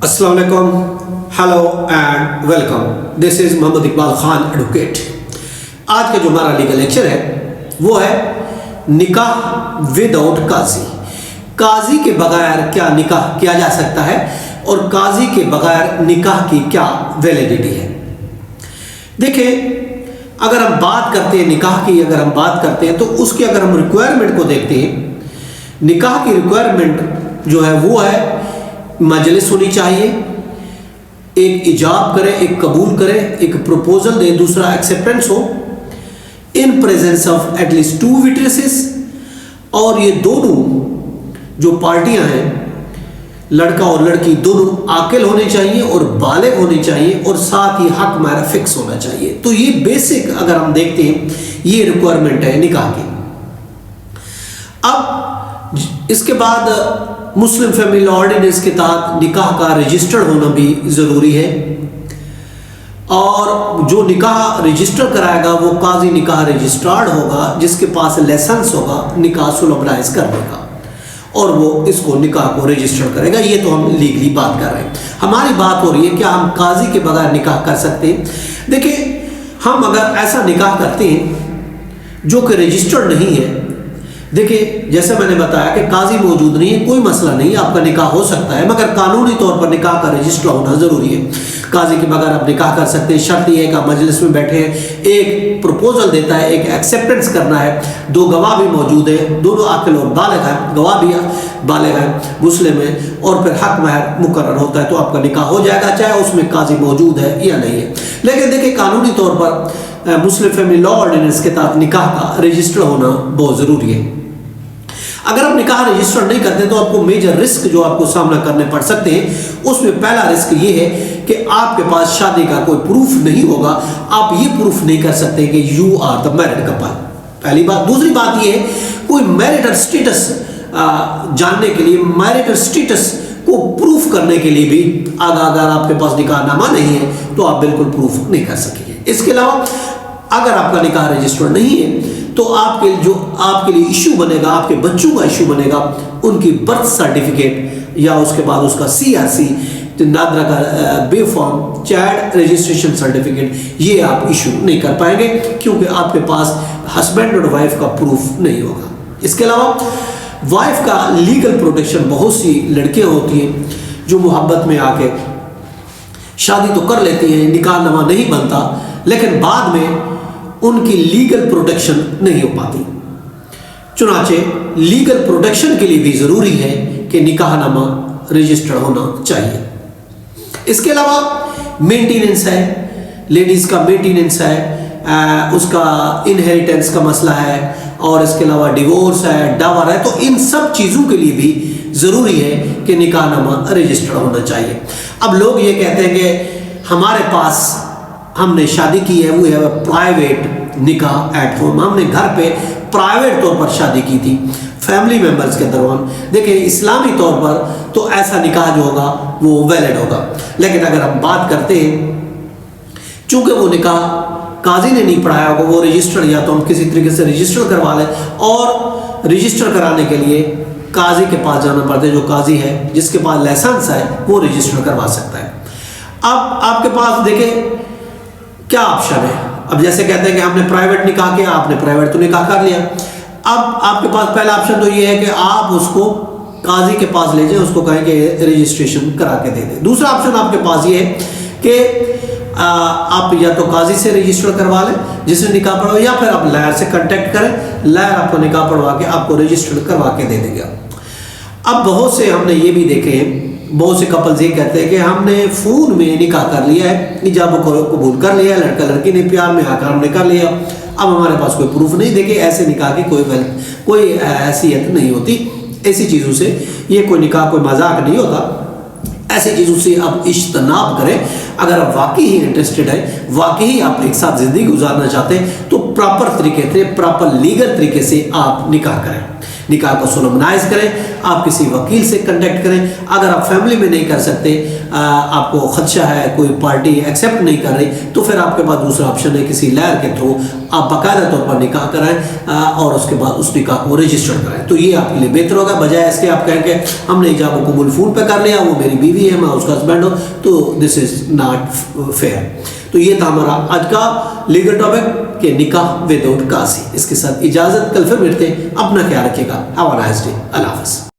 अस्सलाम वालेकुम, hello and welcome. This is Mohammad Iqbal Khan advocate. आज का जो हमारा लीगल लेक्चर है वो है निकाह विदाउट काजी। काजी के बगैर क्या निकाह किया जा सकता है और काजी के बगैर निकाह की क्या वैलिडिटी है। देखिए, अगर हम बात करते हैं निकाह की, अगर हम बात करते हैं तो उसकी अगर हम रिक्वायरमेंट को देखते हैं, निकाह की रिक्वायरमेंट जो है वो है मजलिस होनी चाहिए, एक इजाब करे, एक कबूल करे, एक प्रपोजल दे, दूसरा एक्सेप्टेंस हो in presence of at least 2 witnesses. और ये दोनों जो पार्टियां हैं, लड़का और लड़की, दोनों आकिल होने चाहिए और बालिग होने चाहिए और साथ ही हक महर फिक्स होना चाहिए। तो ये बेसिक अगर हम देखते हैं ये रिक्वायरमेंट है निकाह की। अब इसके बाद मुस्लिम फैमिली लॉ ऑर्डिनेंस के तहत निकाह का रजिस्टर्ड होना भी ज़रूरी है और जो निकाह रजिस्टर कराएगा वो काजी निकाह रजिस्ट्रार्ड होगा, जिसके पास लाइसेंस होगा निकाह सोलमनाइज करने का, और वो इसको निकाह को रजिस्टर करेगा। ये तो हम लीगली बात कर रहे हैं। हमारी बात हो रही है क्या हम काजी के बगैर निकाह कर सकते हैं। देखिए, हम अगर ऐसा निकाह करते हैं जो कि रजिस्टर्ड नहीं है, देखिए जैसे मैंने बताया कि काजी मौजूद नहीं है, कोई मसला नहीं, आपका निकाह हो सकता है, मगर कानूनी तौर पर निकाह का रजिस्टर होना ज़रूरी है। काजी के बगैर आप निकाह कर सकते हैं। शर्त यह है कि आप मजलिस में बैठे हैं, एक प्रपोजल देता है, एक एक्सेप्टेंस करना है, 2 गवाह भी मौजूद है, दोनों आकिल और बालिग हैं, गवाह भी बालिग हैं गुस्ले में, और फिर हक महर मुकर्रर होता है तो आपका निकाह हो जाएगा, चाहे उसमें काजी मौजूद है या नहीं है। लेकिन देखिए, कानूनी तौर पर मुस्लिम फैमिली लॉ ऑर्डिनेंस के तहत निकाह का रजिस्टर होना बहुत ज़रूरी है। अगर आप निकाह रजिस्टर नहीं करते तो आपको मेजर रिस्क जो आपको सामना करने पड़ सकते हैं, उसमें पहला रिस्क ये है कि आपके पास शादी का कोई प्रूफ नहीं होगा। आप ये प्रूफ नहीं कर सकते कि you are the married couple, पहली बात। दूसरी बात ये है, कोई मैरिटल स्टेटस जानने के लिए, मैरिटल स्टेटस को प्रूफ करने के लिए भी अगर आपके पास निकाहनामा नहीं है तो आप बिल्कुल प्रूफ नहीं कर सकेंगे। इसके अलावा अगर आपका निकाह रजिस्टर्ड नहीं है तो आपके लिए इशू बनेगा, आपके बच्चों का इशू बनेगा, उनकी बर्थ सर्टिफिकेट या उसके बाद उसका CRC, नादरा का बे फॉर्म, चाइल्ड रजिस्ट्रेशन सर्टिफिकेट, ये आप इशू नहीं कर पाएंगे क्योंकि आपके पास हस्बैंड और वाइफ का प्रूफ नहीं होगा। इसके अलावा वाइफ का लीगल प्रोटेक्शन, बहुत सी लड़कियां होती हैं जो मोहब्बत में आके शादी तो कर लेती हैं, निकाहनामा नहीं बनता, लेकिन बाद में उनकी लीगल प्रोटेक्शन नहीं हो पाती। चुनाचे लीगल प्रोटेक्शन के लिए भी ज़रूरी है कि निकाहनामा रजिस्टर्ड होना चाहिए। इसके अलावा मेंटेनेंस है, लेडीज़ का मेंटेनेंस है, उसका इनहेरिटेंस का मसला है, और इसके अलावा डिवोर्स है, डावर है, तो इन सब चीज़ों के लिए भी ज़रूरी है कि निकाहनामा रजिस्टर्ड होना चाहिए। अब लोग ये कहते हैं कि हमारे पास हमने शादी की है, वो है प्राइवेट निकाह एट होम, हमने घर पे प्राइवेट तौर पर शादी की थी फैमिली मेंबर्स के दौरान। देखिए, इस्लामी तौर पर तो ऐसा निकाह जो होगा वो वैलिड होगा। लेकिन अगर हम बात करते हैं, चूंकि वो निकाह काजी ने नहीं पढ़ाया होगा, वो रजिस्टर्ड, या तो हम किसी तरीके से रजिस्टर करवा लें, और रजिस्टर कराने के लिए काजी के पास जाना पड़ता है। जो काजी है जिसके पास लाइसेंस है वो रजिस्टर करवा सकता है। अब आपके पास देखिए क्या ऑप्शन है। अब जैसे कहते हैं कि हमने प्राइवेट निकाह किया, आपने प्राइवेट तो निकाह कर लिया, अब आपके पास पहला ऑप्शन तो ये है कि आप उसको काजी के पास ले जाएं, उसको कहें कि रजिस्ट्रेशन करा के दे दें। दूसरा ऑप्शन आपके पास ये है कि आप या तो काजी से रजिस्टर करवा लें जिसने निकाह पढ़वा, या फिर आप लायर से कांटेक्ट करें, लायर आपको निकाह पढ़वा के आपको रजिस्टर करवा के दे देगा। अब बहुत से हमने ये भी देखे हैं, बहुत से कपल्स ये कहते हैं कि हमने फ़ोन में निकाह कर लिया है, इजाब को कबूल कर लिया है, लड़का लड़की ने प्यार में आकर हमने कर लिया, अब हमारे पास कोई प्रूफ नहीं। देखिए, ऐसे निकाह की कोई हैसियत नहीं होती। ऐसी चीज़ों से ये कोई निकाह कोई मजाक नहीं होता। ऐसी चीज़ों से आप इज्तनाब करें। अगर आप वाकई ही इंटरेस्टेड है, वाकई ही आप एक साथ ज़िंदगी गुजारना चाहते हैं, तो प्रॉपर तरीके से, प्रॉपर लीगल तरीके से आप निकाह करें, निकाह को सोलमनाइज करें। آپ کسی وکیل سے کنٹیکٹ کریں. اگر آپ فیملی میں نہیں کر سکتے, آپ کو خدشہ ہے کوئی پارٹی ایکسیپٹ نہیں کر رہی, تو پھر آپ کے پاس دوسرا آپشن ہے کسی لائر کے تھرو آپ باقاعدہ طور پر نکاح کرائیں اور اس کے بعد اس نکاح کو رجسٹر کرائیں. تو یہ آپ کے لیے بہتر ہوگا, بجائے اس کے آپ کہیں کہ ہم نے ایجاب و قبول فون پہ کر لیا, وہ میری بیوی ہے, میں اس کا ہسبینڈ ہوں, تو دس از ناٹ فیئر. تو یہ تھا ہمارا آج کا لیگل ٹاپک کہ نکاح وداؤٹ قاضی. اس کے ساتھ اجازت, کل پھر ملتے ہیں. اپنا خیال رکھیے گا. Have a nice day. اللہ حافظ.